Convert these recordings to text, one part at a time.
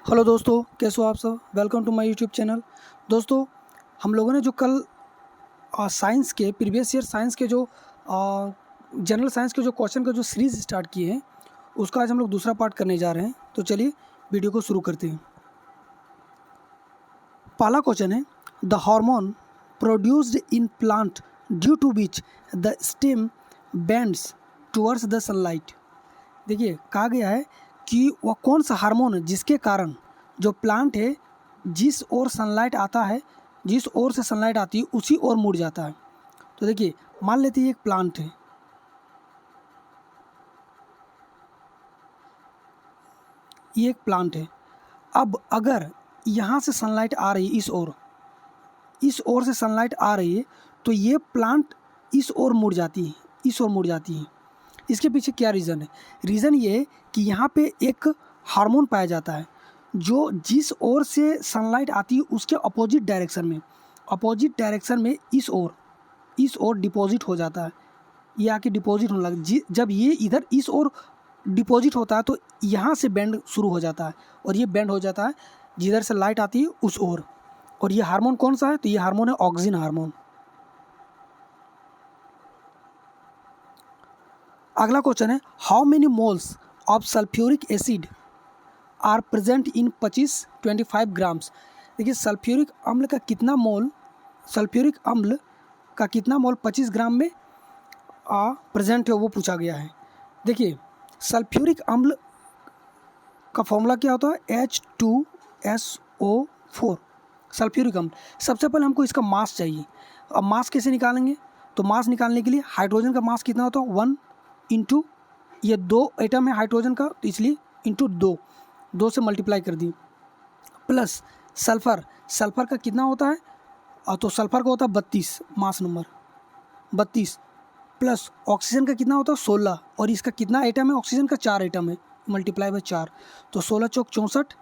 Hello दोस्तों, कैसे हो आप सब। Welcome to my YouTube channel. दोस्तों, हम लोगों ने जो कल साइंस के प्रीवियस ईयर साइंस के जो जनरल साइंस के जो क्वेश्चन का जो सीरीज़ स्टार्ट किए हैं, उसका आज हम लोग दूसरा पार्ट करने जा रहे हैं। तो चलिए वीडियो को शुरू करते हैं। पहला क्वेश्चन है, the hormone produced in plant due to which the stem bends towards the sunlight. देखिए, कहा गया है कि वह कौन सा हार्मोन है जिसके कारण जो प्लांट है, जिस ओर सनलाइट आता है, जिस ओर से सनलाइट आती है उसी ओर मुड़ जाता है। तो देखिए, मान लेते हैं एक प्लांट है, ये एक प्लांट है। अब अगर यहाँ से सनलाइट आ रही है, इस ओर से सनलाइट आ रही है, तो ये प्लांट इस ओर मुड़ जाती है, इस ओर मुड़ जाती है। इसके पीछे क्या रीज़न है? रीज़न ये है कि यहाँ पे एक हार्मोन पाया जाता है जो जिस ओर से सनलाइट आती है उसके अपोजिट डायरेक्शन में इस ओर डिपॉजिट हो जाता है। ये आके डिपॉजिट होने लगा। जब ये इधर इस ओर डिपॉजिट होता है तो यहाँ से बेंड शुरू हो जाता है, और ये बेंड हो जाता है जिधर से लाइट आती है उस ओर। और ये हार्मोन कौन सा है? तो ये हार्मोन है ऑक्सिन हार्मोन। अगला क्वेश्चन है, how many moles of sulphuric acid are present in 25 grams. देखिए, सल्फ्यूरिक अम्ल का कितना मोल 25 ग्राम में प्रेजेंट है, वो पूछा गया है। देखिए, सल्फ्यूरिक अम्ल का फॉर्मूला क्या होता है? H2SO4। सल्फ्यूरिक अम्ल। सबसे पहले हमको इसका मास चाहिए। अब मास कैसे निकालेंगे? तो मास निकालने के लिए हाइड्रोजन का मास कितना होता है? 1 इंटू, ये 2 एटम है हाइड्रोजन का, तो इसलिए इंटू 2 से मल्टीप्लाई कर दी, प्लस सल्फ़र का कितना होता है? तो सल्फ़र का होता है 32, मास नंबर 32, प्लस ऑक्सीजन का कितना होता है? 16, और इसका कितना एटम है? ऑक्सीजन का 4 एटम है, मल्टीप्लाई बाय 4, तो 16 चौक 64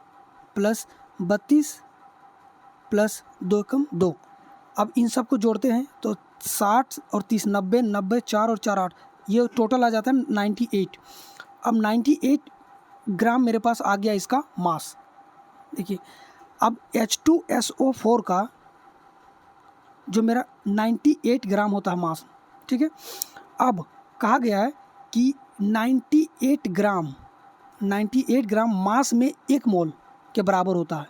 प्लस 32 प्लस 2 एकम 2। अब इन सब को जोड़ते हैं तो 60 और 30 90, 90 4 और 4 8, ये टोटल आ जाता है 98। अब 98 ग्राम मेरे पास आ गया इसका मास। देखिए, अब H2SO4 का जो मेरा 98 ग्राम होता है मास, ठीक है। अब कहा गया है कि 98 ग्राम मास में 1 मोल के बराबर होता है,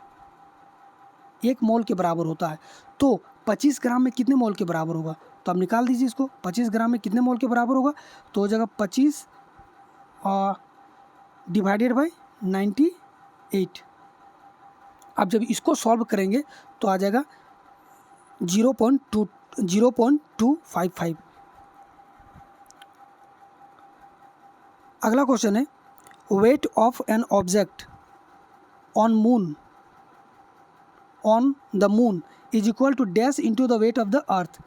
1 मोल के बराबर होता है। तो 25 ग्राम में कितने मोल के बराबर होगा? तो आप निकाल दीजिए इसको, 25 ग्राम में कितने मोल के बराबर होगा? तो हो जाएगा 25 डिवाइडेड बाई 98। अब जब इसको सॉल्व करेंगे तो आ जाएगा 0.255। अगला क्वेश्चन है, weight of an object on the moon is equal to dash into the weight of the earth.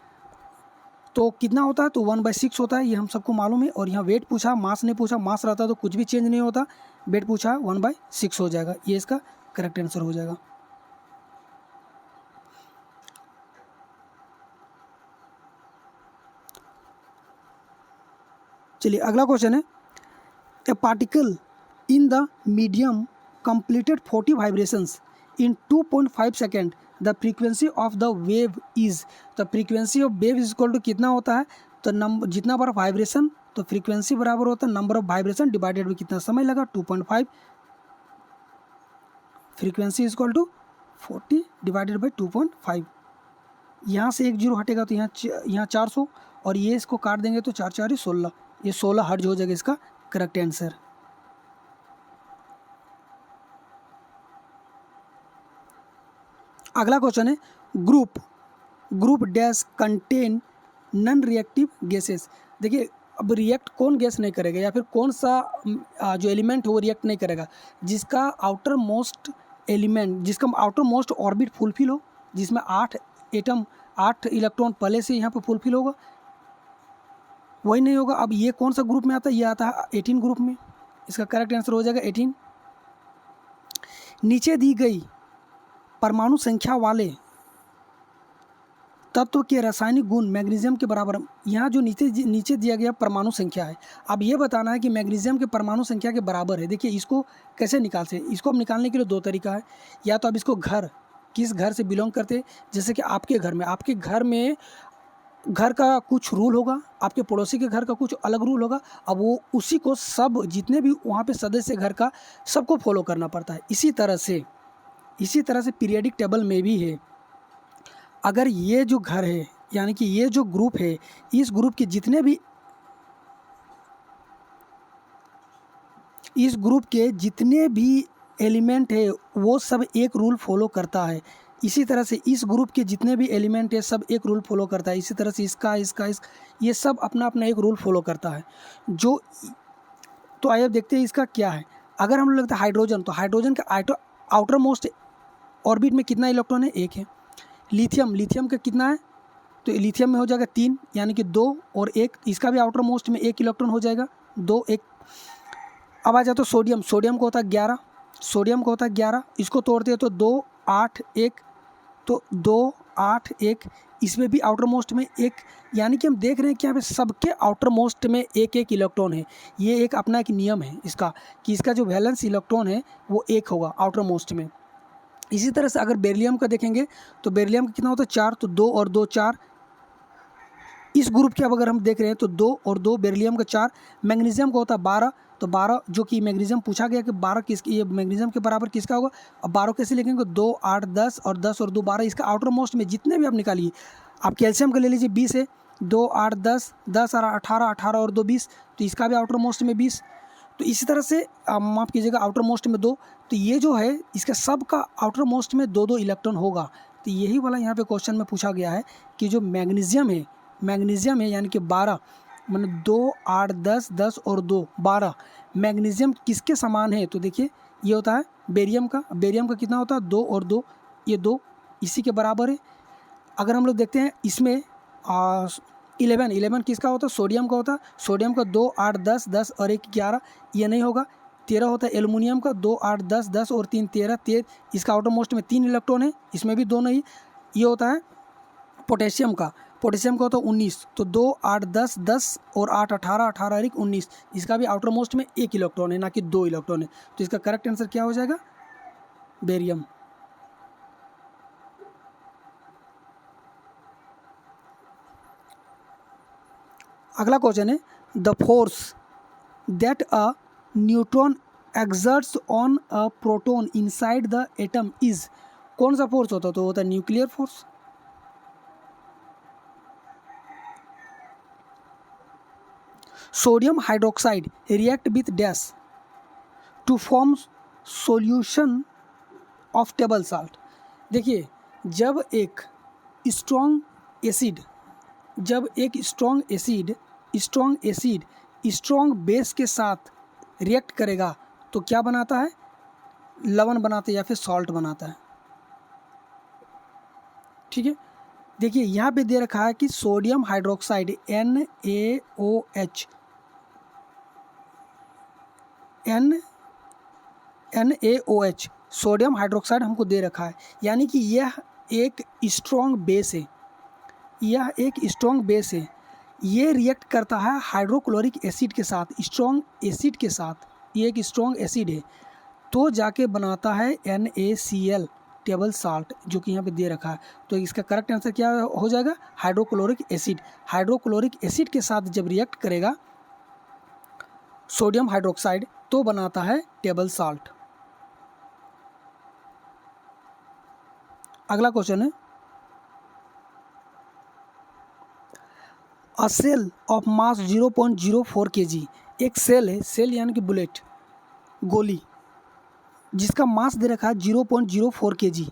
तो कितना होता है? तो 1/6 होता है, ये हम सबको मालूम है। और यहाँ वेट पूछा, मास नहीं पूछा। मास रहता तो कुछ भी चेंज नहीं होता, वेट पूछा 1/6 हो जाएगा। ये इसका करेक्ट आंसर हो जाएगा। चलिए, अगला क्वेश्चन है, a particle in the medium completed 40 vibrations in 2.5 second, the frequency of the wave is. The frequency of wave is equal to कितना होता है? तो जितना बार वाइब्रेशन, तो फ्रीक्वेंसी बराबर होता है number of vibration divided by कितना समय लगा, 2.5। Frequency is equal to 40 divided by 2.5। यहाँ से 1 जीरो हटेगा तो यहाँ 400, और ये इसको काट देंगे तो 4 4 16, ये 16 हर्ट्ज हो जाएगा इसका करेक्ट आंसर। अगला क्वेश्चन है, group dash contain non reactive gases. देखिए, अब रिएक्ट कौन गैस नहीं करेगा, या फिर कौन सा जो एलिमेंट है वो रिएक्ट नहीं करेगा? जिसका आउटर मोस्ट ऑर्बिट फुलफिल हो, जिसमें 8 इलेक्ट्रॉन पहले से यहाँ पर फुलफिल होगा, वही नहीं होगा। अब ये कौन सा ग्रुप में आता है? ये आता है 18 ग्रुप में। इसका करेक्ट आंसर हो जाएगा 18। नीचे दी गई परमाणु संख्या वाले तत्व के रासायनिक गुण मैग्नीशियम के बराबर। यहाँ जो नीचे दिया गया परमाणु संख्या है, अब ये बताना है कि मैग्नीशियम के परमाणु संख्या के बराबर है। देखिए इसको कैसे निकालते हैं, इसको अब निकालने के लिए दो तरीका है। या तो अब इसको किस घर से बिलोंग करते, जैसे कि आपके घर में घर का कुछ रूल होगा, आपके पड़ोसी के घर का कुछ अलग रूल होगा। अब वो उसी को सब जितने भी वहाँ पे सदस्य घर का सबको फॉलो करना पड़ता है। इसी तरह से पीरियडिक टेबल में भी है। अगर ये जो घर है यानी कि ये जो ग्रुप है, इस ग्रुप के जितने भी एलिमेंट है वो सब एक रूल फॉलो करता है। इसी तरह से इस ग्रुप के जितने भी एलिमेंट है सब एक रूल फॉलो करता है। इसी तरह से इसका ये सब अपना अपना एक रूल फॉलो करता है। तो आइए अब देखते हैं इसका क्या है। अगर हम लोग लगता है हाइड्रोजन, तो हाइड्रोजन का आउटर मोस्ट ऑर्बिट में कितना इलेक्ट्रॉन है, 1 है। लिथियम का कितना है, तो लिथियम में हो जाएगा 3 यानी कि 2 और 1। इसका भी आउटर मोस्ट में 1 इलेक्ट्रॉन हो जाएगा, 2 1। अब आ जाए तो सोडियम को होता है 11, इसको तोड़ते हैं तो 2 8 1, तो 2 8 1। इसमें भी आउटर मोस्ट में 1, यानी कि हम देख रहे हैं कि यहाँ पे सबके आउटर मोस्ट में 1 इलेक्ट्रॉन है। ये एक अपना एक नियम है इसका, कि इसका जो वैलेंस इलेक्ट्रॉन है वो 1 होगा आउटर मोस्ट में। इसी तरह से अगर बेरिलियम का देखेंगे तो बेरिलियम का कितना होता है 4, तो 2 और 2 4। इस ग्रुप के अब अगर हम देख रहे हैं तो 2 और 2 बेरिलियम का 4। मैग्नीशियम का होता है 12, तो 12 जो कि मैग्नीशियम पूछा गया कि 12 ये मैग्नीशियम के बराबर किसका होगा। अब 12 कैसे लिखेंगे, 2 8 10 और 10 और 2 12। इसका आउटर मोस्ट में जितने भी आप निकालिए, आप कैल्शियम का ले लीजिए 20 है, 2 8 10 10 और 18 18 और 2 20, तो इसका भी आउटर मोस्ट में 20। तो इसी तरह से माफ़ कीजिएगा आउटर मोस्ट में 2, तो ये जो है इसका सब का आउटर मोस्ट में 2 इलेक्ट्रॉन होगा। तो यही वाला यहाँ पे क्वेश्चन में पूछा गया है कि जो मैग्नीशियम है यानी कि 12 मतलब 2 8 10 10 और 2 12 मैग्नीशियम किसके समान है, तो देखिए ये होता है बेरियम का कितना होता है 2 और 2, ये 2 इसी के बराबर है। अगर हम लोग देखते हैं इसमें 11 किसका होता है, सोडियम का होता है। सोडियम का 2 8 10 10 और 1 11, ये नहीं होगा। 13 होता है एल्युमिनियम का, 2 8 10 10 और 3 13, इसका आउटर मोस्ट में 3 इलेक्ट्रॉन है, इसमें भी 2 नहीं। ये होता है पोटेशियम का होता है 19, तो 2 8 10 10 और 8 18 18 और 1 19, इसका भी आउटर मोस्ट में 1 इलेक्ट्रॉन है ना कि 2 इलेक्ट्रॉन है। तो इसका करेक्ट आंसर क्या हो जाएगा, बेरियम। अगला क्वेश्चन है the force that a neutron exerts on a proton inside the atom is, कौन सा फोर्स होता है, तो होता है nuclear force. Sodium hydroxide react with dash to form solution of table salt. देखिए जब एक स्ट्रॉन्ग एसिड स्ट्रॉन्ग बेस के साथ रिएक्ट करेगा तो क्या बनाता है, लवण बनाता है या फिर सॉल्ट बनाता है। ठीक है, देखिए यहाँ पे दे रखा है कि sodium hydroxide NaOH sodium hydroxide हमको दे रखा है, यानी कि यह एक स्ट्रॉन्ग बेस है। ये रिएक्ट करता है हाइड्रोक्लोरिक एसिड के साथ, स्ट्रॉन्ग एसिड के साथ, ये एक स्ट्रॉन्ग एसिड है, तो जाके बनाता है NaCl टेबल साल्ट, जो कि यहाँ पे दे रखा है। तो इसका करेक्ट आंसर क्या हो जाएगा, हाइड्रोक्लोरिक एसिड के साथ जब रिएक्ट करेगा सोडियम हाइड्रोक्साइड तो बनाता है टेबल साल्ट। अगला क्वेश्चन है अ सेल ऑफ मास 0.04 kg, एक सेल है, सेल यानी कि बुलेट गोली, जिसका मास दे रखा है 0.04 kg,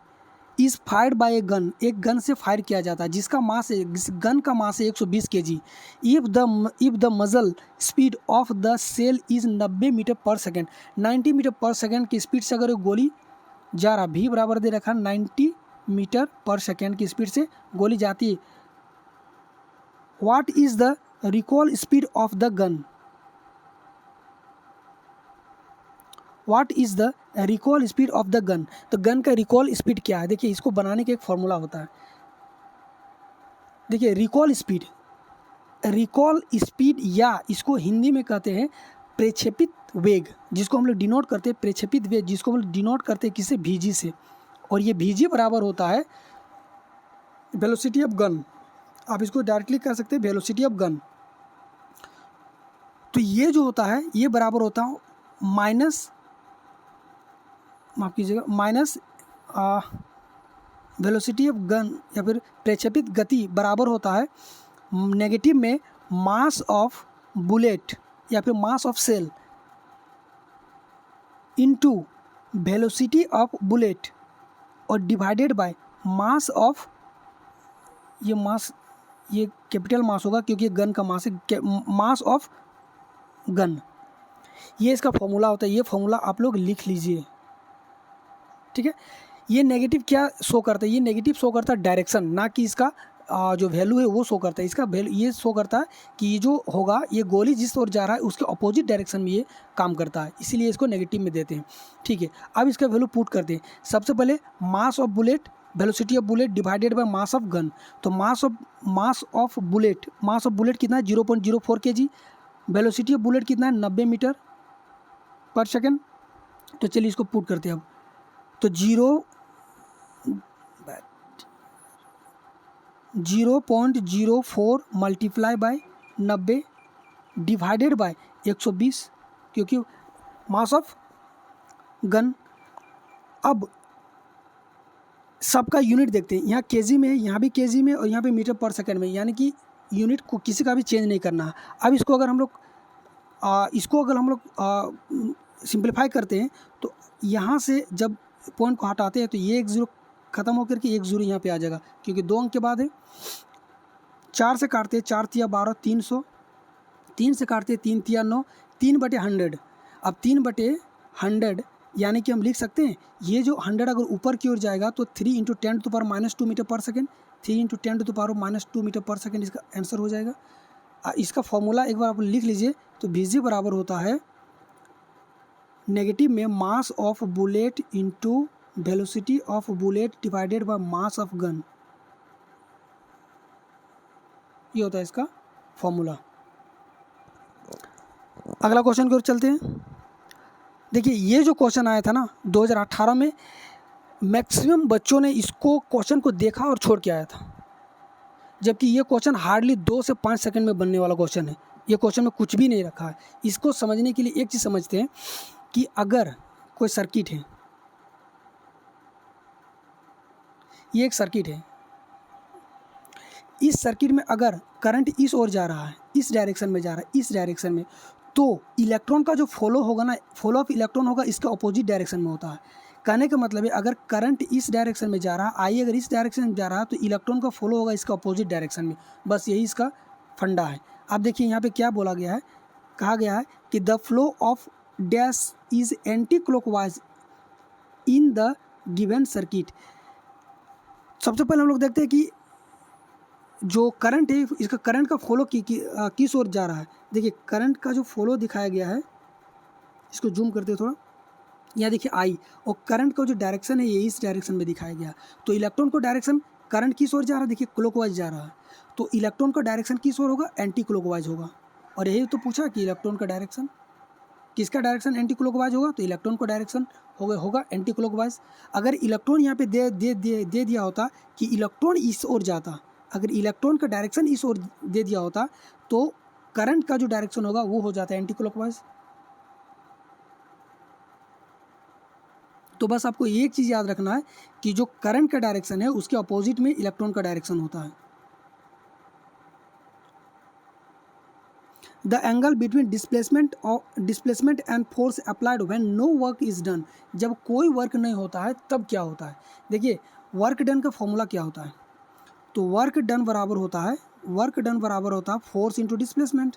is fired by a gun, एक गन से फायर किया जाता है जिसका मास है, जिस गन का मास है 120 kg। If the muzzle speed of the shell is 90 metre per second, 90 metre per second की स्पीड से अगर गोली जा रहा, भी बराबर दे रखा 90 मीटर पर सेकेंड की स्पीड से गोली जाती है, what is the recall speed of the gun, what is the recall speed of the gun, तो गन का रिकॉल स्पीड क्या है। देखिए इसको बनाने का एक फॉर्मूला होता है, देखिए रिकॉल स्पीड या इसको हिंदी में कहते हैं प्रक्षेपित वेग, जिसको हम लोग डिनोट करते हैं प्रक्षेपित वेग, जिसको हम लोग डिनोट करते हैं किससे, vg से। और ये vg बराबर होता है वेलोसिटी ऑफ गन। आप इसको डायरेक्टली कर सकते हैं वेलोसिटी ऑफ गन। तो ये जो होता है ये बराबर होता है माइनस वेलोसिटी ऑफ गन या फिर प्रक्षेपित गति बराबर होता है नेगेटिव में मास ऑफ बुलेट या फिर mass of shell into velocity of bullet और डिवाइडेड बाय मास ऑफ, ये कैपिटल मास होगा क्योंकि गन का मास है, मास ऑफ गन। ये इसका फॉर्मूला होता है, ये फॉर्मूला आप लोग लिख लीजिए, ठीक है। ये नेगेटिव क्या शो करता है, ये नेगेटिव शो करता है डायरेक्शन, ना कि इसका जो वैल्यू है वो शो करता है। इसका वैल्यू ये शो करता है कि ये जो होगा ये गोली जिस ओर जा रहा है उसके अपोजिट डायरेक्शन में ये काम करता है, इसीलिए इसको नेगेटिव में देते हैं, ठीक है। अब इसका वैल्यू पुट करते हैं। सबसे पहले mass of bullet, velocity of bullet divided by mass of gun. तो मास ऑफ बुलेट कितना है 0.04 kg, वेलोसिटी ऑफ बुलेट कितना है 90 मीटर पर सेकेंड। तो चलिए इसको पुट करते हैं अब। तो 0.04 मल्टीप्लाई बाय 90 डिवाइडेड बाय 120, क्योंकि मास ऑफ गन। अब सबका यूनिट देखते हैं, यहाँ केजी में है, यहाँ भी केजी में और यहाँ पे मीटर पर सेकंड में, यानी कि यूनिट को किसी का भी चेंज नहीं करना है। अब इसको अगर हम लोग सिंप्लीफाई करते हैं तो यहाँ से जब पॉइंट को हटाते हैं तो ये 1 0 ख़त्म होकर के 1 0 यहाँ पे आ जाएगा, क्योंकि 2 अंक के बाद है। 4 से काटते हैं, 4 तिया 12, 300, 3 से काटते हैं 3 तिया 9, 3/100। अब 3/100 यानी कि हम लिख सकते हैं ये जो 100 अगर ऊपर की ओर जाएगा तो 3 × 10⁻² metre per second, 3 × 10⁻² metre per second इसका आंसर हो जाएगा। इसका फॉर्मूला एक बार आप लिख लीजिए। तो vg बराबर होता है नेगेटिव में mass of bullet into velocity of bullet divided by mass of gun, ये होता है इसका फॉर्मूला। अगला क्वेश्चन की ओर चलते हैं। देखिए ये जो क्वेश्चन आया था ना 2018 में, मैक्सिमम बच्चों ने इसको क्वेश्चन को देखा और छोड़ के आया था, जबकि ये क्वेश्चन हार्डली 2 से 5 सेकंड में बनने वाला क्वेश्चन है। ये क्वेश्चन में कुछ भी नहीं रखा है। इसको समझने के लिए एक चीज़ समझते हैं कि अगर कोई सर्किट है, ये एक सर्किट है, इस सर्किट में अगर करंट इस ओर जा रहा है, इस डायरेक्शन में जा रहा है, इस डायरेक्शन में, तो इलेक्ट्रॉन का जो फ्लो होगा ना, फ्लो ऑफ इलेक्ट्रॉन होगा इसके अपोजिट डायरेक्शन में होता है। कहने का मतलब है अगर करंट इस डायरेक्शन में जा रहा है, आई अगर इस डायरेक्शन में जा रहा है तो इलेक्ट्रॉन का फ्लो होगा इसका अपोजिट डायरेक्शन में। बस यही इसका फंडा है। अब देखिए यहाँ पे क्या बोला गया है, कहा गया है कि the flow of dash is anti clockwise in the given circuit. सबसे पहले हम लोग देखते हैं कि जो करंट है इसका करंट का फ्लो किस ओर जा रहा है। देखिए करंट का जो फ्लो दिखाया गया है, इसको जूम करते हैं थोड़ा, यहाँ देखिए आई, और करंट का जो डायरेक्शन है ये इस डायरेक्शन में दिखाया गया। तो इलेक्ट्रॉन को डायरेक्शन करंट किस ओर जा रहा है, देखिए क्लॉकवाइज जा रहा है, तो इलेक्ट्रॉन का डायरेक्शन किस ओर होगा, एंटी क्लॉकवाइज होगा। और यही तो पूछा कि इलेक्ट्रॉन का डायरेक्शन, किसका डायरेक्शन एंटी क्लॉकवाइज होगा, तो इलेक्ट्रॉन का डायरेक्शन होगा एंटी क्लॉकवाइज। अगर इलेक्ट्रॉन यहाँ पे दे दिया होता कि इलेक्ट्रॉन इस ओर जाता, अगर इलेक्ट्रॉन का डायरेक्शन इस ओर दे दिया होता तो करंट का जो डायरेक्शन होगा वो हो जाता है एंटी क्लॉकवाइज। तो बस आपको एक चीज़ याद रखना है कि जो करंट का डायरेक्शन है उसके अपोजिट में इलेक्ट्रॉन का डायरेक्शन होता है। The angle between displacement and force applied when no work is done. जब कोई वर्क नहीं होता है तब क्या होता है। देखिए वर्क डन का फॉर्मूला क्या होता है, तो वर्क डन बराबर होता है फोर्स इंटू डिस्प्लेसमेंट।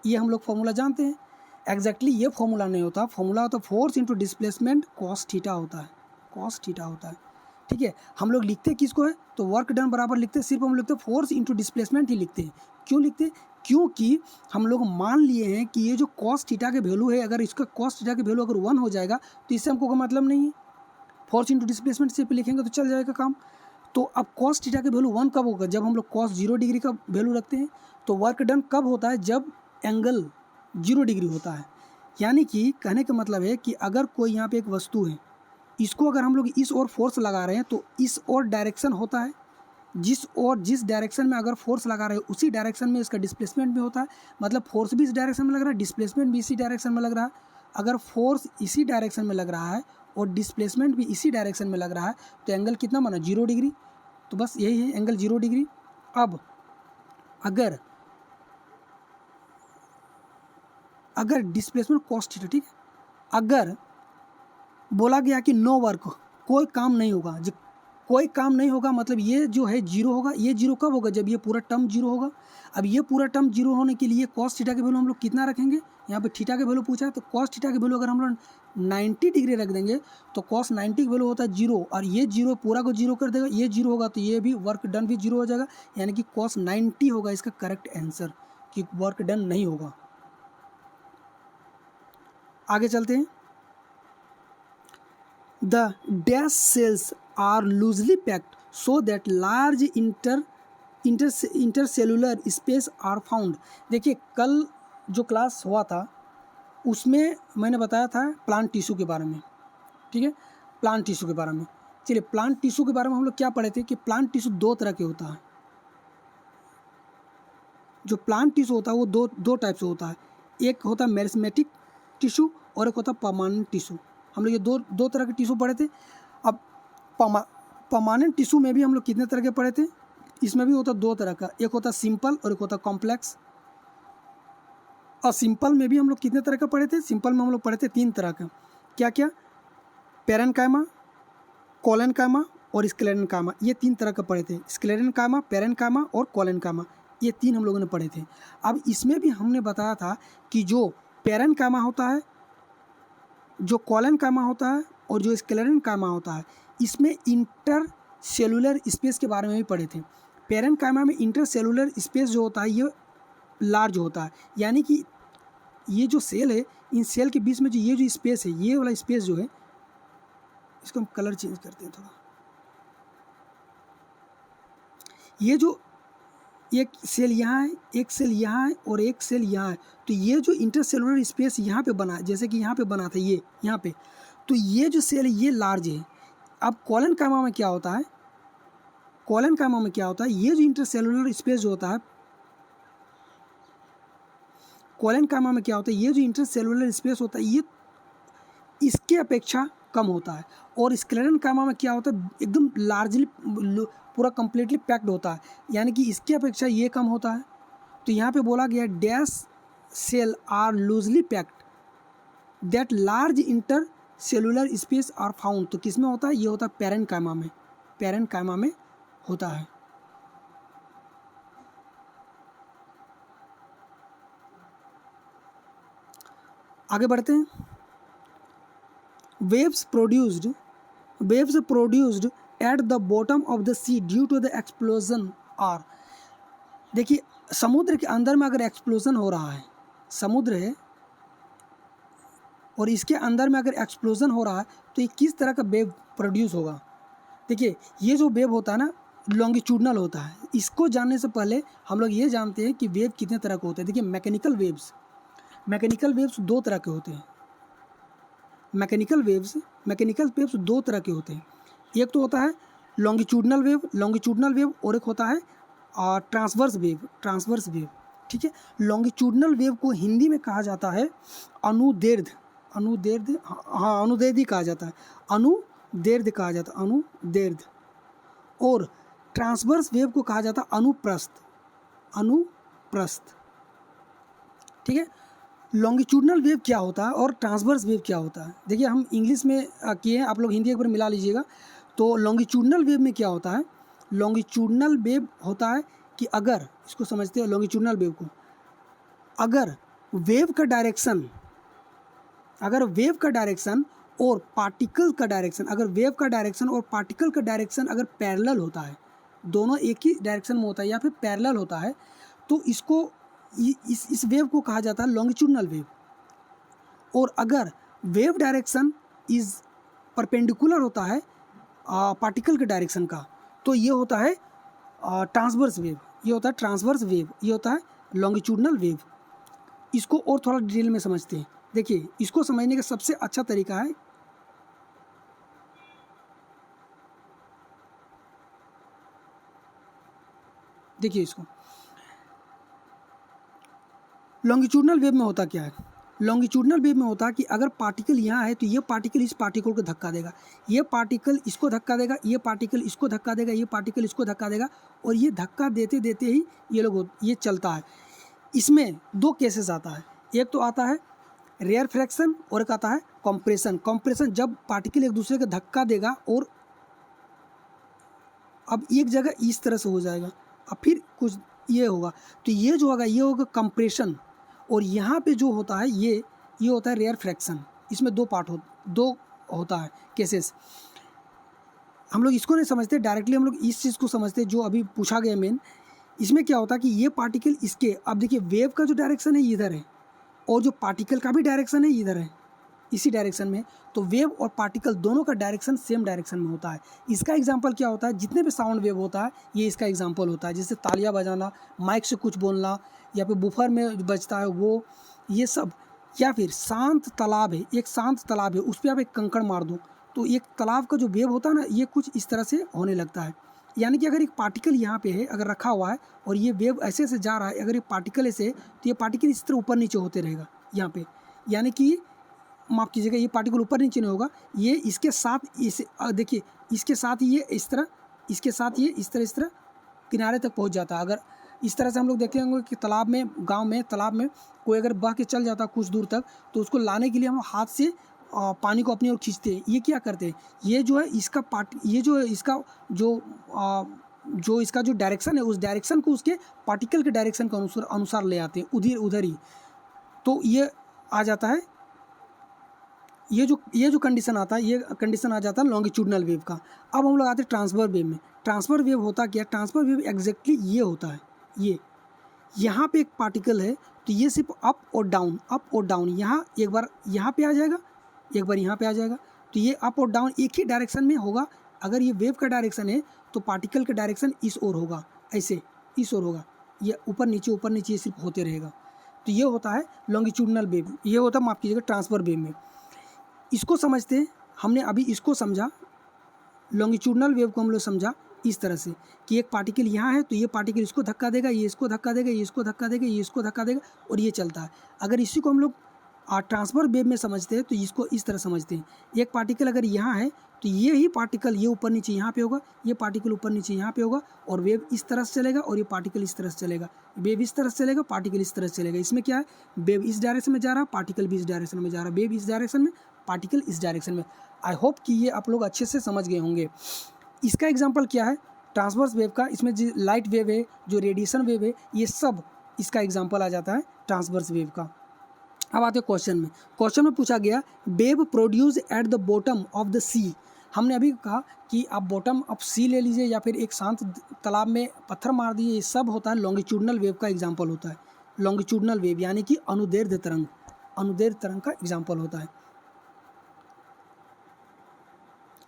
ये हम लोग फॉर्मूला जानते हैं। एग्जैक्टली ये फॉर्मूला नहीं होता, फॉर्मूला होता है force into displacement cos theta होता है, ठीक है। हम लोग लिखते किसको है, तो वर्क डन बराबर लिखते सिर्फ हम लिखते फोर्स इंटू डिस्प्लेसमेंट ही लिखते हैं। क्यों लिखते हैं, क्योंकि हम लोग मान लिए हैं कि ये जो कॉस थीटा के वैल्यू है, अगर इसका कॉस थीटा के वैल्यू अगर 1 हो जाएगा तो इससे हमको कोई मतलब नहीं है। फोर्स इंटू डिस्प्लेसमेंट सिर्फ लिखेंगे तो चल जाएगा काम। तो अब कॉस थीटा का वैल्यू 1 कब होगा, जब हम लोग कॉस 0 डिग्री का वैल्यू रखते हैं। तो वर्क डन कब होता है, जब एंगल 0 डिग्री होता है। यानी कि कहने का मतलब है कि अगर कोई यहाँ पे एक वस्तु है, इसको अगर हम लोग इस ओर फोर्स लगा रहे हैं तो इस ओर डायरेक्शन होता है, जिस डायरेक्शन में अगर फोर्स लगा रहे हैं उसी डायरेक्शन में इसका डिस्प्लेसमेंट भी होता है। मतलब फोर्स भी इस डायरेक्शन में लग रहा है, डिस्प्लेसमेंट भी इसी डायरेक्शन में लग रहा है। अगर फोर्स इसी डायरेक्शन में लग रहा है और डिस्प्लेसमेंट भी इसी डायरेक्शन में लग रहा है तो एंगल कितना बना, 0 डिग्री। तो बस यही है एंगल 0 डिग्री। अब अगर डिस्प्लेसमेंट कॉस थीटा, ठीक है, अगर बोला गया कि नो वर्क, कोई काम नहीं होगा, जब कोई काम नहीं होगा मतलब ये जो है 0 होगा। ये 0 कब होगा, जब ये पूरा टर्म 0 होगा। अब ये पूरा टर्म 0 होने के लिए कॉस थीटा के वैल्यू हम लोग कितना रखेंगे, यहाँ पे थीटा के वैल्यू पूछा है तो कॉस थीटा के वैल्यू अगर हम लोग 90 डिग्री रख देंगे तो कॉस 90 की वैल्यू होता है 0, और ये 0 पूरा को 0 कर देगा, ये 0 होगा तो ये भी वर्क डन भी 0 हो जाएगा। यानी कि कॉस 90 होगा इसका करेक्ट आंसर, कि वर्क डन नहीं होगा। आगे चलते हैं। The dash cells are loosely packed so that large intercellular space are found। देखिए कल जो क्लास हुआ था उसमें मैंने बताया था प्लांट टिश्यू के बारे में, ठीक है, प्लांट टिश्यू के बारे में। चलिए प्लांट टिश्यू के बारे में हम लोग क्या पढ़े थे कि प्लांट टिश्यू 2 तरह के होता है। जो प्लांट टिश्यू होता है वो दो टाइप से होता है। एक होता है मेरिस्मेटिक टिश्यू और एक होता है परमानेंट टिश्यू। हम लोग ये दो तरह के टिश्यू पढ़े थे। अब परमानेंट टिश्यू में भी हम लोग कितने तरह के पढ़े थे, इसमें भी होता है 2 तरह का, एक होता है सिंपल और एक होता है कॉम्प्लेक्स। और सिंपल में भी हम लोग कितने तरह का पढ़े थे, सिंपल में हम लोग पढ़े थे 3 तरह का। क्या क्या, पेरेन्काइमा, कोलेन्काइमा और स्क्लेरेन्काइमा, ये 3 तरह का पढ़े थे। स्क्लेरेन्काइमा, पेरेन्काइमा और कोलेन्काइमा, ये 3 हम लोगों ने पढ़े थे। अब इसमें भी हमने बताया था कि जो पेरेन्काइमा होता है, जो कोलेन्काइमा होता है और जो स्क्लेरेन्काइमा होता है, इसमें इंटर सेलुलर स्पेस के बारे में भी पढ़े थे। पेरेन्काइमा में इंटर सेलुलर स्पेस जो होता है ये लार्ज होता है। यानी कि ये जो सेल है, इन सेल के बीच में जो ये जो स्पेस है, ये वाला स्पेस जो है, इसको हम कलर चेंज करते हैं थोड़ा। ये जो एक सेल यहाँ है, एक सेल यहाँ है और एक सेल यहाँ है, तो ये जो इंटरसेलुलर स्पेस यहाँ पे बना, जैसे कि यहाँ पे बना था ये यहाँ पे, तो ये जो सेल है ये लार्ज है। अब कोलेन्काइमा में क्या होता है, कोलेन्काइमा में क्या होता है, ये जो इंटरसेलुलर स्पेस जो होता है, कोलेन्काइमा में क्या होता है, ये जो इंटरसेलुलर स्पेस होता है ये इसके अपेक्षा कम होता है। और स्क्लेरेन्काइमा में क्या होता है, एकदम लार्जली पूरा कंप्लीटली पैक्ड होता है, यानी कि इसके अपेक्षा ये कम होता है। तो यहाँ पे बोला गया dash cell are loosely packed that large intercellular space are found. तो किस में होता है, ये होता है पेरेन्काइमा में, पेरेन्काइमा में होता है। आगे बढ़ते हैं। Waves produced at the bottom of the sea due to the explosion are. देखिए समुद्र के अंदर में अगर एक्सप्लोजन हो रहा है, समुद्र है और इसके अंदर में अगर एक्सप्लोजन हो रहा है तो ये किस तरह का वेव प्रोड्यूस होगा। देखिए ये जो वेव होता है ना लॉन्गिट्यूडनल होता है। इसको जानने से पहले हम लोग ये जानते हैं कि वेव कितने तरह के होते हैं। देखिए मैकेनिकल वेव्स 2 तरह के होते हैं। मैकेनिकल वेव्स 2 तरह के होते हैं। एक तो होता है लॉन्गिट्यूडनल वेव और एक होता है ट्रांसवर्स वेव, ठीक है। लॉन्गिट्यूडनल वेव को हिंदी में कहा जाता है अनुदैर्ध्य कहा जाता है, अनुदैर्ध्य कहा जाता है, अनुदैर्ध्य। और ट्रांसवर्स वेव को कहा जाता है अनुप्रस्थ, ठीक है। लॉन्गिट्यूडनल वेव क्या होता है और ट्रांसवर्स वेव क्या होता है, देखिए हम इंग्लिश में किए हैं, आप लोग हिंदी एक बार मिला लीजिएगा। तो लॉन्गिट्यूडनल वेव में क्या होता है, लॉन्गिट्यूडनल वेव होता है कि अगर इसको समझते हैं लॉन्गिट्यूडनल वेव को, अगर वेव का डायरेक्शन और पार्टिकल का डायरेक्शन अगर पैरेलल होता है, दोनों एक ही डायरेक्शन में होता है या फिर पैरेलल होता है, तो इसको इस वेव को कहा जाता है लॉन्गिट्यूडनल वेव। और अगर वेव डायरेक्शन इज परपेंडिकुलर होता है पार्टिकल के डायरेक्शन का, तो ये होता है ट्रांसवर्स वेव, ये होता है ट्रांसवर्स वेव, ये होता है लॉन्गिट्यूडनल वेव। इसको और थोड़ा डिटेल में समझते हैं। देखिए, इसको समझने का सबसे अच्छा तरीका है, देखिए इसको, लॉन्गिट्यूडनल वेव में होता क्या है। लॉन्गिट्यूडनल वेव में होता है कि अगर पार्टिकल यहाँ है तो ये पार्टिकल इस पार्टिकल को धक्का देगा, ये पार्टिकल इसको धक्का देगा, ये पार्टिकल इसको धक्का देगा, ये पार्टिकल इसको धक्का देगा, और ये धक्का देते देते ही ये चलता है। इसमें दो केसेस आता है, एक तो आता है रेयर फ्रैक्शन और एक आता है कॉम्प्रेशन। कॉम्प्रेशन जब पार्टिकल एक दूसरे को धक्का देगा और अब एक जगह इस तरह से हो जाएगा, अब फिर कुछ ये होगा, तो ये जो होगा ये होगा कंप्रेशन, और यहाँ पे जो होता है ये होता है रेयर फ्रैक्शन। इसमें दो होता है केसेस। हम लोग इसको नहीं समझते डायरेक्टली, हम लोग इस चीज़ को समझते जो अभी पूछा गया मेन। इसमें क्या होता है कि ये पार्टिकल इसके, अब देखिए वेव का जो डायरेक्शन है इधर है और जो पार्टिकल का भी डायरेक्शन है इधर है, इसी डायरेक्शन में, तो वेव और पार्टिकल दोनों का डायरेक्शन सेम डायरेक्शन में होता है। इसका एग्जांपल क्या होता है, जितने भी साउंड वेव होता है ये इसका एग्जांपल होता है, जैसे तालियां बजाना, माइक से कुछ बोलना, या फिर बुफर में बजता है वो, ये सब। या फिर शांत तालाब है, एक शांत तालाब है, उस पर आप एक कंकड़ मार दो तो एक तालाब का जो वेव होता है ना, ये कुछ इस तरह से होने लगता है। यानी कि अगर एक पार्टिकल यहाँ पे है, अगर रखा हुआ है और ये वेव ऐसे ऐसे जा रहा है, अगर ये पार्टिकल ऐसे, तो ये पार्टिकल इस तरह ऊपर नीचे होते रहेगा यहाँ पे, यानी कि माफ़ कीजिएगा, ये पार्टिकल ऊपर नीचे नहीं होगा, ये इसके साथ इस देखिए इसके साथ ये इस तरह, इसके साथ ये इस तरह किनारे तक पहुँच जाता है। अगर इस तरह से हम लोग देखे होंगे कि तालाब में, गांव में तालाब में कोई अगर बह के चल जाता है कुछ दूर तक, तो उसको लाने के लिए हम हाथ से पानी को अपनी ओर खींचते हैं। ये क्या करते हैं, ये जो है इसका ये जो है इसका जो इसका जो डायरेक्शन है, उस डायरेक्शन को उसके पार्टिकल के डायरेक्शन के अनुसार ले आते हैं, उधर ही, तो ये आ जाता है। ये जो कंडीशन आता है, ये कंडीशन आ जाता है लॉन्गिट्यूडनल वेव का। अब हम लोग आते हैं ट्रांसफर वेव में। ट्रांसफर वेव होता क्या, ट्रांसफर वेव एग्जैक्टली ये होता है, ये यहाँ पे एक पार्टिकल है तो ये सिर्फ अप और डाउन, यहाँ एक बार यहाँ पे आ जाएगा, एक बार यहाँ पे आ जाएगा, तो ये अप और डाउन एक ही डायरेक्शन में होगा। अगर ये वेव का डायरेक्शन है तो पार्टिकल का डायरेक्शन इस ओर होगा, ऐसे इस ओर होगा, ये ऊपर नीचे ये सिर्फ होते रहेगा। तो ये होता है लॉन्गिट्यूडनल वेव, ये होता है, माफ़ कीजिएगा, ट्रांसफर वेव में। इसको समझते हैं, हमने अभी इसको समझा, लॉन्गिट्यूडनल वेव को हम लोग समझा इस तरह से कि एक पार्टिकल यहाँ है तो ये पार्टिकल इसको धक्का देगा, ये इसको धक्का देगा, ये इसको धक्का देगा, ये इसको धक्का देगा, और ये चलता है। अगर इसी को हम लोग ट्रांसफर वेव में समझते हैं तो इसको इस तरह समझते हैं, एक पार्टिकल अगर यहाँ है तो ये ही पार्टिकल ये ऊपर नीचे यहाँ पे होगा, ये पार्टिकल ऊपर नीचे यहाँ पे होगा, और वेव इस तरह से चलेगा और ये पार्टिकल इस तरह से चलेगा, वेव इस तरह से चलेगा, पार्टिकल इस तरह से चलेगा। इसमें क्या है, वेव इस डायरेक्शन में जा रहा है, पार्टिकल भी इस डायरेक्शन में जा रहा है, वेव इस डायरेक्शन में, पार्टिकल इस डायरेक्शन में। आई होप कि ये आप लोग अच्छे से समझ गए होंगे। इसका एग्जाम्पल क्या है ट्रांसवर्स वेव का, इसमें जो लाइट वेव है, जो रेडिएशन वेव है, ये सब इसका एग्जाम्पल आ जाता है ट्रांसवर्स वेव का। अब आते हैं क्वेश्चन में। क्वेश्चन में पूछा गया wave produce at the bottom of the sea. हमने अभी कहा कि आप बॉटम ऑफ सी ले लीजिए या फिर एक शांत तालाब में पत्थर मार दिए, ये सब होता है लॉन्गिट्यूडनल वेव का एग्जाम्पल होता है। लॉन्गिट्यूडनल वेव यानी कि अनुदैर्ध्य तरंग का एग्जाम्पल होता है।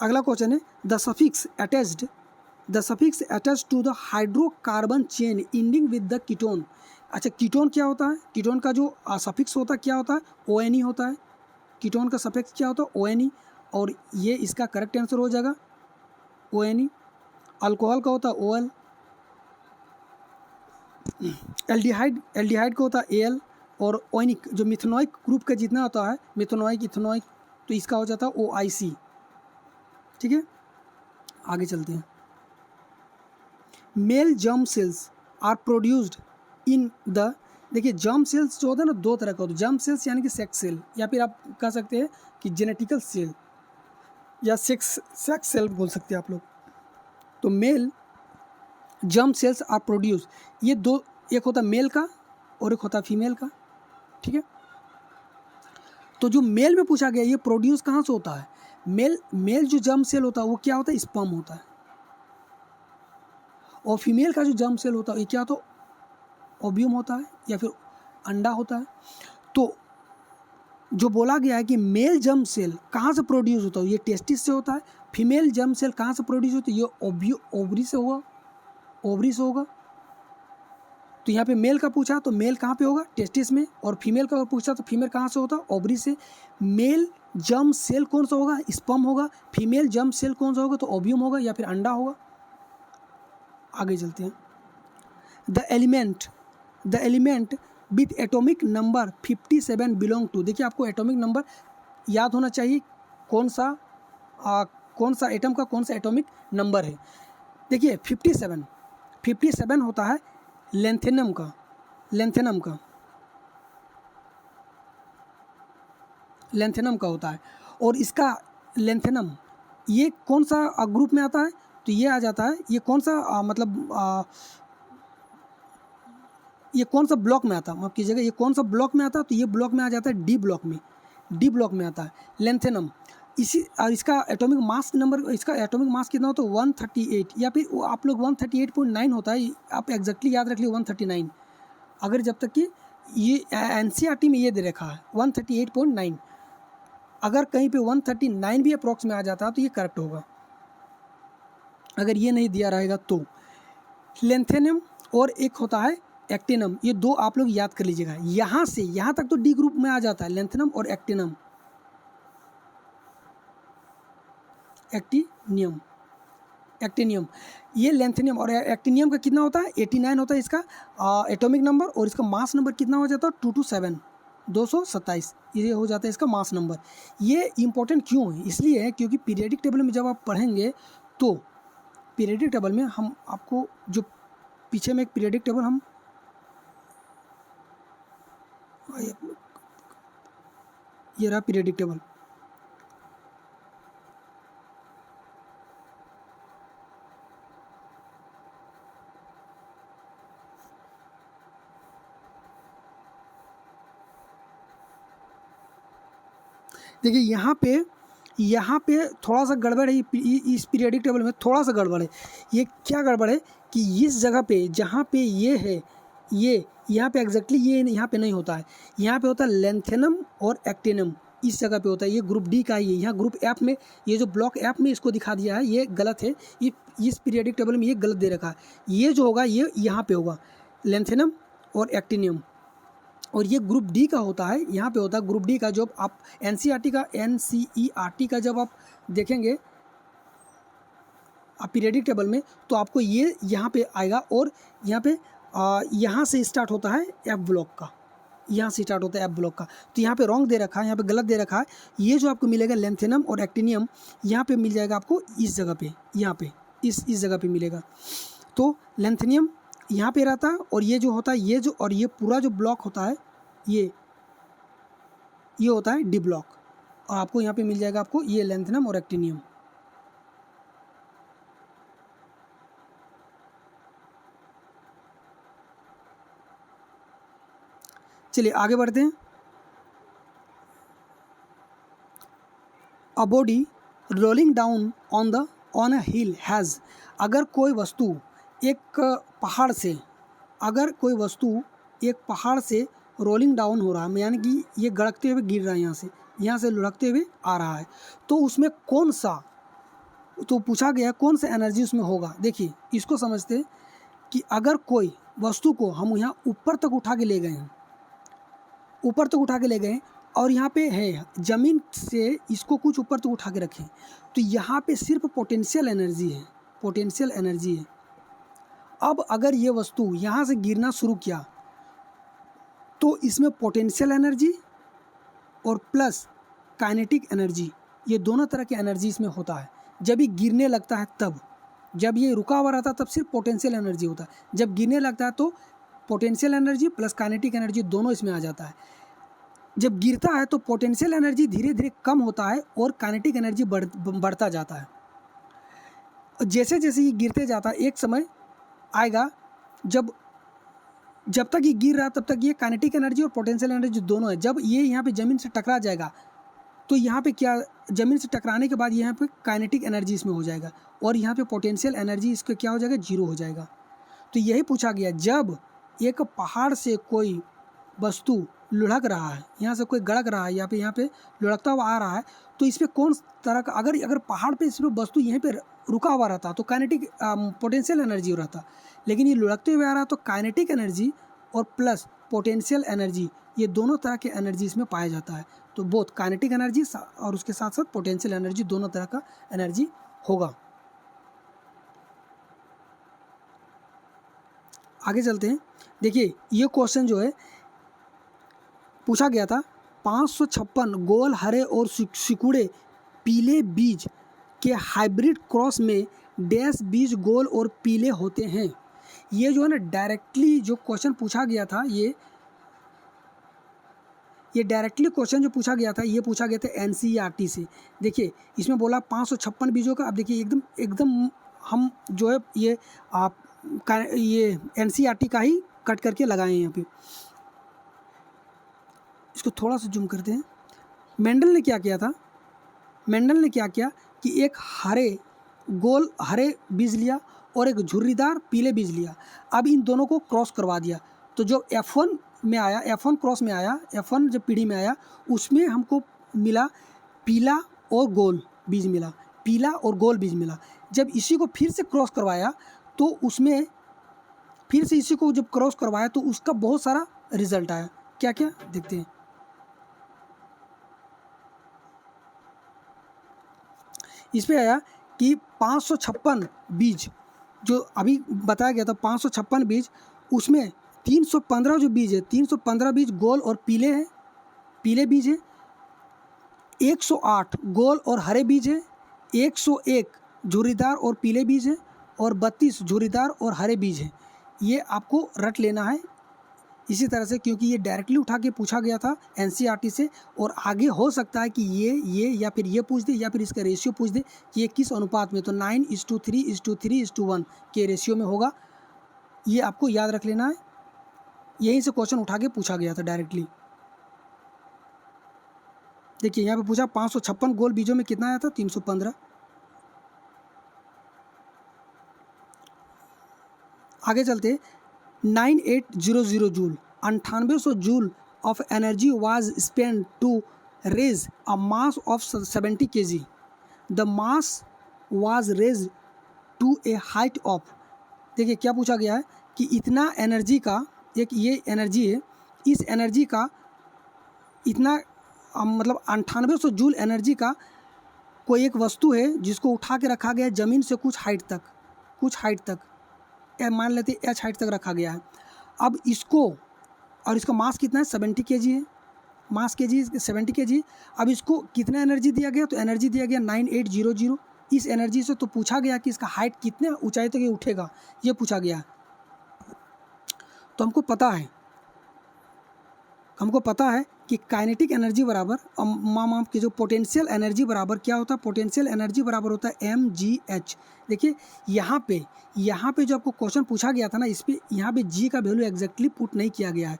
अगला क्वेश्चन है the suffix attached to the hydrocarbon chain ending with the ketone. अच्छा, कीटोन क्या होता है, कीटोन का जो सफिक्स होता है क्या होता है, ONE होता है। कीटोन का सफिक्स क्या होता है, ONE, और ये इसका करेक्ट आंसर हो जाएगा ONE। अल्कोहल का होता है OL, एल्डिहाइड का होता है AL, और ओनिक जो मिथेनॉइक ग्रुप का जितना होता है, मिथेनॉइक, इथेनॉइक, तो इसका हो जाता है OIC। ठीक है, आगे चलते हैं। Male germ cells are produced in the, देखिए जर्म सेल्स जो होता है ना, दो तरह का होता है। जर्म सेल्स यानी कि सेक्स सेल, या फिर आप कह सकते हैं कि जेनेटिकल सेल या सेक्स सेल बोल सकते हैं आप लोग। तो male germ cells are produce, ये दो, एक होता है मेल का और एक होता है फीमेल का। ठीक है, तो जो मेल में पूछा गया ये प्रोड्यूस कहाँ से होता है, मेल जो जर्म सेल होता है वो क्या होता है, स्पर्म होता है, और फीमेल का जो जर्म सेल होता है ये क्या होता है, ओव्यूम होता है या फिर अंडा होता है। तो जो बोला गया है कि मेल जर्म सेल कहाँ से प्रोड्यूस होता है, ये टेस्टिस से होता है। फीमेल जर्म सेल कहाँ से प्रोड्यूस होता है, ये ओवरी से होगा, ओवरी से होगा। तो यहाँ पे मेल का पूछा तो मेल कहाँ पे होगा, टेस्टिस में, और फीमेल का पूछा तो फीमेल कहाँ से होता है, ओवरी से। मेल जर्म सेल कौन सा होगा, स्पर्म होगा। फीमेल जर्म सेल कौन सा होगा, तो ओव्यूम होगा या फिर अंडा होगा। आगे चलते हैं। The element with atomic number 57 belong to, देखिए आपको एटॉमिक नंबर याद होना चाहिए, कौन सा एटम का कौन सा एटॉमिक नंबर है। देखिए 57 होता है लेंथेनम का होता है। और इसका लेंथेनम ये कौन सा ग्रुप में आता है, तो ये आ जाता है, ये कौन सा ये कौन सा ब्लॉक में आता है, माफ कीजिएगा, ये कौन सा ब्लॉक में आता है, तो ये ब्लॉक में आ जाता है डी ब्लॉक में आता है लेंथेनम। इसी और इसका एटॉमिक मास कितना होता है 138, या फिर आप लोग 138.9 होता है, आप एग्जैक्टली याद रख लीजिए 139। अगर जब तक कि ये एनसीईआरटी में ये दे रखा है 138.9, अगर कहीं पे 139 भी अप्रॉक्स में आ जाता है तो ये करेक्ट होगा, अगर ये नहीं दिया रहेगा तो। लेंथेनम और एक होता है एक्टिनम, ये दो आप लोग याद कर लीजिएगा। यहाँ से यहाँ तक तो डी ग्रुप में आ जाता है लेंथेनम और एक्टिनियम। ये लेंथेनियम और एक्टिनियम का कितना होता है 89 होता है इसका एटॉमिक नंबर, और इसका मास नंबर कितना हो जाता है 227 ये हो जाता है इसका मास नंबर। ये इंपॉर्टेंट क्यों है, इसलिए है क्योंकि पीरियडिक टेबल में जब आप पढ़ेंगे तो पीरियडिक टेबल में हम आपको जो पीछे में एक पीरियडिक टेबल हम ये रहा पीरियडिक टेबल। देखिए यहाँ पे थोड़ा सा गड़बड़ है, इस पीरियडिक टेबल में थोड़ा सा गड़बड़ है। ये क्या गड़बड़ है कि इस जगह पे जहाँ पे ये है, ये यहाँ पे एग्जैक्टली ये यहाँ पे नहीं होता है, यहाँ पे होता है लेंथेनम और एक्टिनम, इस जगह पे होता है। ये ग्रुप डी का ही है, यहाँ ग्रुप एफ में ये जो ब्लॉक एफ में इसको दिखा दिया है ये गलत है, ये इस पीरियडिक टेबल में ये गलत दे रखा है। ये जो होगा ये यहाँ पे होगा लेंथेनम और एक्टिनियम, और ये ग्रुप डी का होता है, यहाँ पे होता है ग्रुप डी का। जब आप एनसीईआरटी का जब आप देखेंगे पीरियडिक टेबल में तो आपको ये यहाँ पे आएगा, और यहाँ पे यहाँ से स्टार्ट होता है एफ ब्लॉक का, यहाँ से स्टार्ट होता है एफ ब्लॉक का। तो यहाँ पे रॉन्ग दे रखा है, यहाँ पे गलत दे रखा है। ये जो आपको मिलेगा लेंथेनम और एक्टिनियम यहाँ पे मिल जाएगा आपको इस जगह पे, यहाँ पे इस जगह पे मिलेगा। तो लेंथेनियम यहाँ पे रहता है, और ये जो होता है ये जो और ये पूरा जो ब्लॉक होता है ये होता है डी ब्लॉक, और आपको यहाँ पे मिल जाएगा आपको ये लेंथेनम और एक्टिनियम। चलिए आगे बढ़ते हैं। A body rolling down on a hill has, अगर कोई वस्तु एक पहाड़ से रोलिंग डाउन हो रहा है, यानी कि ये गड़कते हुए गिर रहा है, यहाँ से लुढ़कते हुए आ रहा है, तो उसमें कौन सा, तो पूछा गया कौन सा एनर्जी उसमें होगा। देखिए इसको समझते हैं कि अगर कोई वस्तु को हम यहाँ ऊपर तक उठा के ले गए और यहाँ पे है ज़मीन से इसको कुछ ऊपर तक उठा के रखें, तो यहाँ पे सिर्फ पोटेंशियल एनर्जी है। अब अगर ये वस्तु यहाँ से गिरना शुरू किया तो इसमें पोटेंशियल एनर्जी और प्लस काइनेटिक एनर्जी, ये दोनों तरह की एनर्जी इसमें होता है। जब ये गिरने लगता है तब, जब ये रुका हुआ रहता है तब सिर्फ पोटेंशियल एनर्जी होता है, जब गिरने लगता है तो potential energy plus kinetic energy दोनों इसमें आ जाता है। जब गिरता है तो पोटेंशियल एनर्जी धीरे धीरे कम होता है और काइनेटिक एनर्जी बढ़ता जाता है। जैसे जैसे ये गिरते जाता है एक समय आएगा जब तक ये गिर रहा है तब तक ये काइनेटिक एनर्जी और पोटेंशियल एनर्जी दोनों है। जब ये यहाँ पे ज़मीन से टकरा जाएगा तो यहाँ पे क्या, ज़मीन से टकराने के बाद यहाँ पे काइनेटिक एनर्जी इसमें हो जाएगा, और यहाँ पे पोटेंशियल एनर्जी इसका क्या हो जाएगा, जीरो हो जाएगा। तो यही पूछा गया, जब एक पहाड़ से कोई वस्तु लुढ़क रहा है, यहाँ से कोई गड़क रहा है, यहाँ पे लुढ़कता हुआ आ रहा है, तो इस पर कौन तरह का अगर पहाड़ पे इस पर वस्तु यहीं पे रुका हुआ रहता तो काइनेटिक पोटेंशियल एनर्जी रहता, लेकिन ये लुढ़कते हुए आ रहा है तो काइनेटिक एनर्जी और प्लस पोटेंशियल एनर्जी, ये दोनों तरह के एनर्जी इसमें पाया जाता है। तो बोथ काइनेटिक एनर्जी और उसके साथ साथ पोटेंशियल एनर्जी, दोनों तरह का एनर्जी होगा। आगे चलते हैं। देखिए ये क्वेश्चन जो है पूछा गया था, 556 गोल हरे और सिकुड़े पीले बीज के हाइब्रिड क्रॉस में डैश बीज गोल और पीले होते हैं। ये जो है ना डायरेक्टली जो क्वेश्चन पूछा गया था, ये डायरेक्टली क्वेश्चन जो पूछा गया था, ये पूछा गया था एनसीईआरटी से। देखिए इसमें बोला 556 बीजों का। अब देखिए एकदम हम जो है ये एनसीईआरटी का ही कट करके लगाए हैं यहाँ पे। इसको थोड़ा सा जूम करते हैं। मेंडल ने क्या किया था, मेंडल ने क्या किया कि एक गोल हरे बीज लिया और एक झुर्रीदार पीले बीज लिया। अब इन दोनों को क्रॉस करवा दिया, तो जो F1 में आया, F1 क्रॉस में आया, F1 जब पीढ़ी में आया उसमें हमको मिला पीला और गोल बीज मिला, पीला और गोल बीज मिला। जब इसी को फिर से क्रॉस करवाया तो उसमें फिर से इसी को जब क्रॉस करवाया तो उसका बहुत सारा रिजल्ट आया। क्या क्या देखते हैं। इस पे आया कि 556 बीज जो अभी बताया गया था, 556 बीज, उसमें 315 जो बीज है, 315 बीज गोल और पीले हैं, पीले बीज है। 108 गोल और हरे बीज है, 101 झुर्रीदार और पीले बीज है, और 32 झुर्रीदार और हरे बीज है। ये आपको रट लेना है इसी तरह से, क्योंकि ये डायरेक्टली उठा के पूछा गया था एनसीईआरटी से। और आगे हो सकता है कि ये या फिर ये पूछ दे या फिर इसका रेशियो पूछ दे कि ये किस अनुपात में, तो 9:3:3:1 के रेशियो में होगा। ये आपको याद रख लेना है, यहीं से क्वेश्चन उठा के पूछा गया था डायरेक्टली। देखिए यहाँ पे पूछा 556 गोल बीजों में कितना आया था, 315। आगे चलते। 9800 joule, 9800 joule of energy was spent to raise a mass of 70 kg. The mass was raised to a height of, देखिए क्या पूछा गया है कि इतना एनर्जी का, एक ये एनर्जी है, इस एनर्जी का इतना मतलब 9800 जूल एनर्जी का कोई एक वस्तु है जिसको उठा के रखा गया है ज़मीन से कुछ हाइट तक, मान लेते हैं h हाइट तक रखा गया है। अब इसको, और इसका मास कितना है, 70 kg है, मास केजी 70 kg। अब इसको कितना एनर्जी दिया गया, तो एनर्जी दिया गया 9800। इस एनर्जी से तो पूछा गया कि इसका हाइट कितने ऊंचाई तक ये उठेगा, ये पूछा गया। तो हमको पता है कि काइनेटिक एनर्जी बराबर माप की जो पोटेंशियल एनर्जी बराबर क्या होता है, पोटेंशियल एनर्जी बराबर होता है mgh। देखिए यहाँ पे जो आपको क्वेश्चन पूछा गया था ना, इस पे यहाँ पे g का वैल्यू एग्जैक्टली पुट नहीं किया गया है।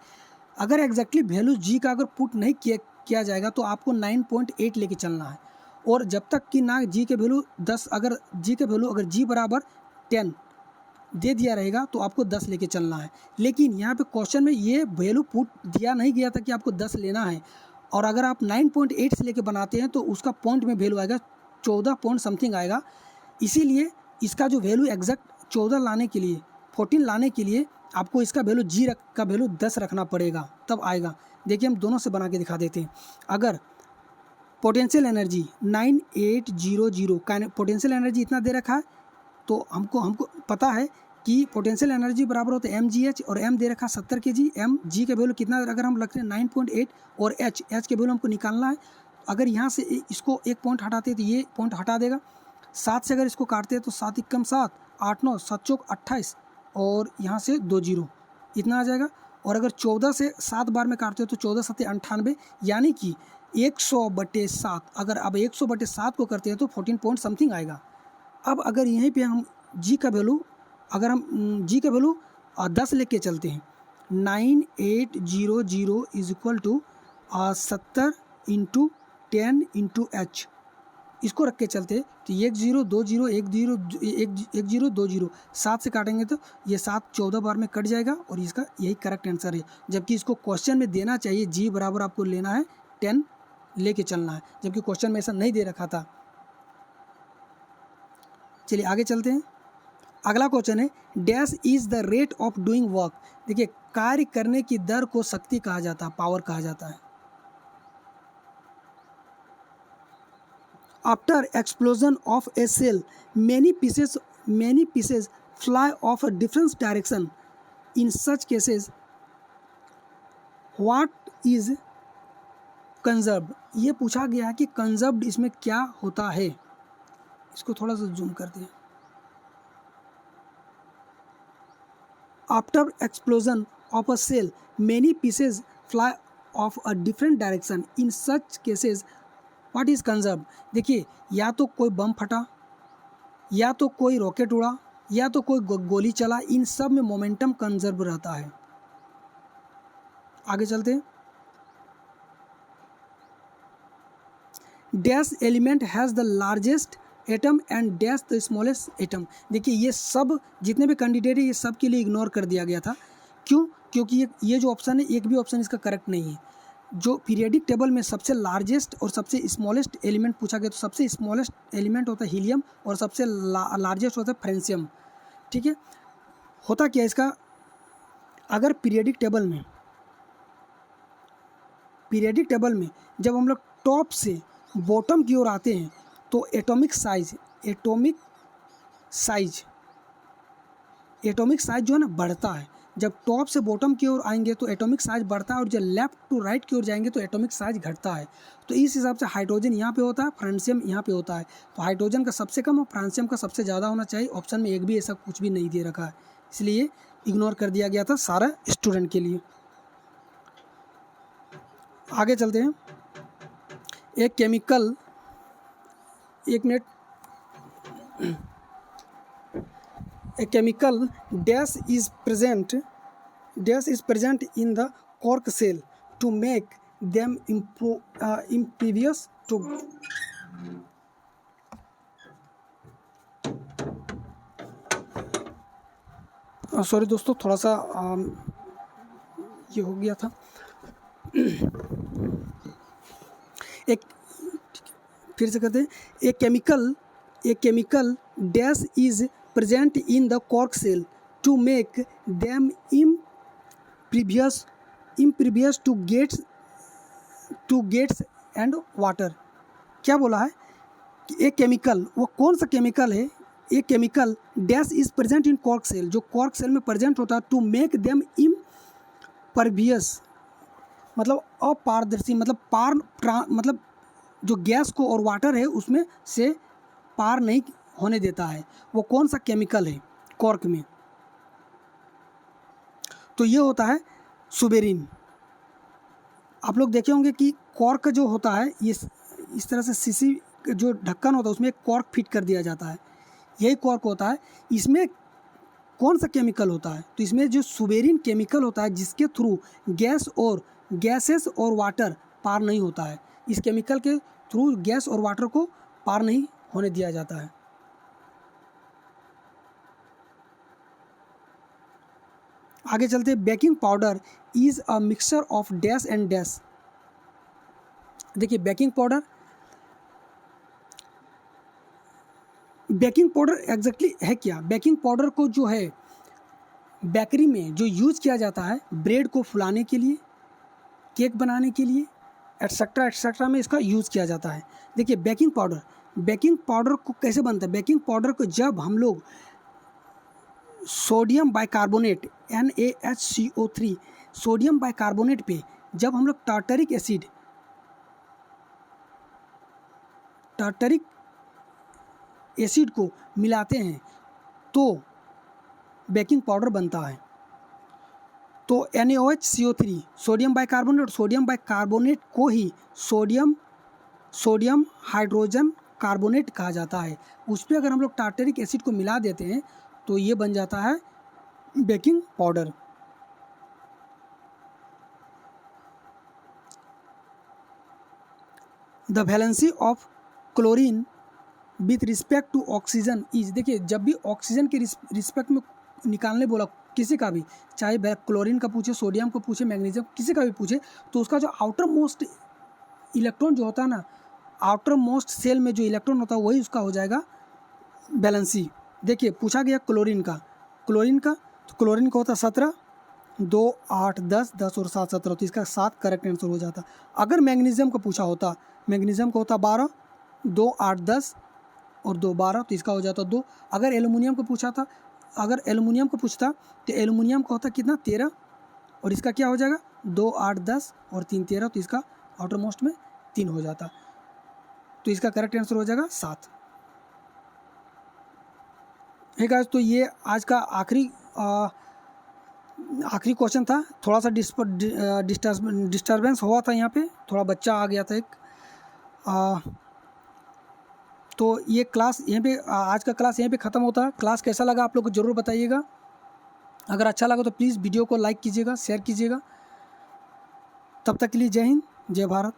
अगर एग्जैक्टली वैल्यू g का अगर पुट नहीं किया जाएगा तो आपको 9.8 लेके चलना है। और जब तक कि ना g के वैल्यू 10, अगर g बराबर 10 दे दिया रहेगा तो आपको 10 लेके चलना है। लेकिन यहाँ पे क्वेश्चन में ये वैल्यू पुट दिया नहीं गया था कि आपको 10 लेना है। और अगर आप 9.8 से लेके बनाते हैं तो उसका पॉइंट में वैल्यू आएगा 14 पॉइंट समथिंग आएगा। इसीलिए इसका जो वैल्यू एग्जैक्ट 14 लाने के लिए, 14 लाने के लिए आपको इसका वैल्यू g का वैल्यू 10 रखना पड़ेगा, तब आएगा। देखिए हम दोनों से बना के दिखा देते हैं। अगर पोटेंशियल एनर्जी 9800 पोटेंशियल एनर्जी इतना दे रखा है, तो हमको पता है कि पोटेंशियल एनर्जी बराबर होता है mgh, और m दे रखा 70 kg। g के वैल्यू कितना अगर हम रख रहे हैं 9.8, और h के वैल्यू हमको निकालना है। अगर यहाँ से इसको एक पॉइंट हटाते हैं तो ये पॉइंट हटा देगा। 7 से अगर इसको काटते हैं तो 7 × 7 8 9 7 चौक 28, और यहाँ से 2 0 इतना आ जाएगा। और अगर 14 से 7 बार में काटते हैं तो 14 7 98, यानी कि 100/7। अगर अब 100/7 को करते हैं तो 14 पॉइंट समथिंग आएगा। अब अगर यहीं पे हम g का वैल्यू, अगर हम g का वैल्यू 10 लेके चलते हैं, 9800 इज इक्वल टू 70 × 10 × h, इसको रख के चलते तो 1 0 2 0 1 0 1 0 2 0 7 से काटेंगे तो ये 7 14 बार में कट जाएगा और इसका यही करेक्ट आंसर है। जबकि इसको क्वेश्चन में देना चाहिए जी बराबर आपको लेना है 10 लेके चलना है, जबकि क्वेश्चन में ऐसा नहीं दे रखा था। चलिए आगे चलते हैं। अगला क्वेश्चन है dash is the rate of doing work. देखिए कार्य करने की दर को शक्ति कहा जाता है, पावर कहा जाता है। After explosion of a shell many pieces fly off a different direction. In such cases what is conserved? ये पूछा गया है कि conserved इसमें क्या होता है। इसको थोड़ा सा जूम करते हैं। After explosion of a cell, many pieces fly off a different direction. In such cases, what is conserved? देखिए या तो कोई बम फटा, या तो कोई रॉकेट उड़ा, या तो कोई गोली चला, इन सब में मोमेंटम कंजर्व रहता है। आगे चलते हैं। Dash element has the largest atom and dash the smallest atom. देखिए ये सब जितने भी कैंडिडेट है ये सब के लिए इग्नोर कर दिया गया था। क्यों? क्योंकि ये जो ऑप्शन है एक भी ऑप्शन इसका करेक्ट नहीं है। जो पीरियडिक टेबल में सबसे लार्जेस्ट और सबसे स्मॉलेस्ट एलिमेंट पूछा गया तो सबसे स्मॉलेस्ट एलिमेंट होता है हीलियम और सबसे लार्जेस्ट होता है फ्रेंसियम। ठीक है, होता क्या इसका, अगर पीरियडिक टेबल में जब हम लोग टॉप से बॉटम की ओर आते हैं तो एटॉमिक साइज जो है ना बढ़ता है। जब टॉप से बॉटम की ओर आएंगे तो एटॉमिक साइज बढ़ता है और जब लेफ्ट टू राइट की ओर जाएंगे तो एटॉमिक साइज घटता है। तो इस हिसाब से हाइड्रोजन यहाँ पे होता है, फ्रांसियम यहाँ पे होता है। तो हाइड्रोजन का सबसे कम और फ्रांसियम का सबसे ज़्यादा होना चाहिए। ऑप्शन में एक भी ऐसा कुछ भी नहीं दे रखा है, इसलिए इग्नोर कर दिया गया था सारा स्टूडेंट के लिए। आगे चलते हैं। एक केमिकल, एक minute, a chemical dash is present in the cork shell to make them impervious to sorry दोस्तों थोड़ा सा ये हो गया था। एक फिर से कहते हैं a chemical dash is present in the cork shell to make them impervious to gates and water। क्या बोला है कि एक केमिकल, वो कौन सा केमिकल है, एक chemical dash is present in cork cell, जो कॉर्क सेल में प्रेजेंट होता है, टू मेक देम इम्परवियस मतलब अपारदर्शी, मतलब जो गैस को और वाटर है उसमें से पार नहीं होने देता है। वो कौन सा केमिकल है कॉर्क में, तो ये होता है सुबेरिन। आप लोग देखे होंगे कि कॉर्क जो होता है ये इस तरह से शीशी जो ढक्कन होता है उसमें एक कॉर्क फिट कर दिया जाता है, यही कॉर्क होता है। इसमें कौन सा केमिकल होता है, तो इसमें जो सुबेरिन केमिकल होता है जिसके थ्रू गैसेस और वाटर पार नहीं होता है। इस केमिकल के थ्रू गैस और वाटर को पार नहीं होने दिया जाता है। आगे चलते हैं। Baking powder is a mixture of dash and dash. देखिए बेकिंग पाउडर एग्जैक्टली है क्या। बेकिंग पाउडर को जो है बेकरी में जो यूज किया जाता है ब्रेड को फुलाने के लिए, केक बनाने के लिए, एट्सेट्रा में इसका यूज़ किया जाता है। देखिए बेकिंग पाउडर को कैसे बनता है। बेकिंग पाउडर को जब हम लोग sodium bicarbonate NaHCO3 sodium bicarbonate पे जब हम लोग टार्टरिक एसिड को मिलाते हैं तो बेकिंग पाउडर बनता है। तो NaOH सोडियम बाइकार्बोनेट और सोडियम बाइकार्बोनेट को ही सोडियम हाइड्रोजन कार्बोनेट कहा जाता है। उस पर अगर हम लोग टार्टरिक एसिड को मिला देते हैं तो ये बन जाता है baking powder. The valency of chlorine with respect to oxygen is, देखिए जब भी ऑक्सीजन के रिस्पेक्ट में निकालने बोला किसी का भी, चाहे क्लोरीन का पूछे, सोडियम को पूछे, मैग्नीशियम किसी का भी पूछे, तो उसका जो आउटर मोस्ट इलेक्ट्रॉन जो होता है ना, आउटर मोस्ट सेल में जो इलेक्ट्रॉन होता है वही उसका हो जाएगा बैलेंसी। देखिए पूछा गया क्लोरीन का, तो क्लोरीन का होता है 17, 2 8 10, 10 और 7 17, तो इसका 7 करेक्ट आंसर हो जाता। अगर मैग्नीशियम का पूछा होता, मैग्नीशियम का होता 12, 2 8 10 और 2 12, तो इसका हो जाता 2। अगर एल्युमिनियम को पूछा था, अगर एल्युमिनियम को पूछता तो एल्युमिनियम का होता कितना 13, और इसका क्या हो जाएगा 2 8 10 और 3 13, तो इसका आउटर मोस्ट में 3 हो जाता, तो इसका करेक्ट आंसर हो जाएगा 7। है गाइस, तो ये आज का आखिरी क्वेश्चन था। थोड़ा सा डिस्टर्बेंस हुआ था यहाँ पे, थोड़ा बच्चा आ गया था एक। तो ये क्लास यहीं पे, आज का क्लास यहीं पे ख़त्म होता है। क्लास कैसा लगा आप लोग को ज़रूर बताइएगा। अगर अच्छा लगा तो प्लीज़ वीडियो को लाइक कीजिएगा, शेयर कीजिएगा। तब तक के लिए जय हिंद, जय भारत।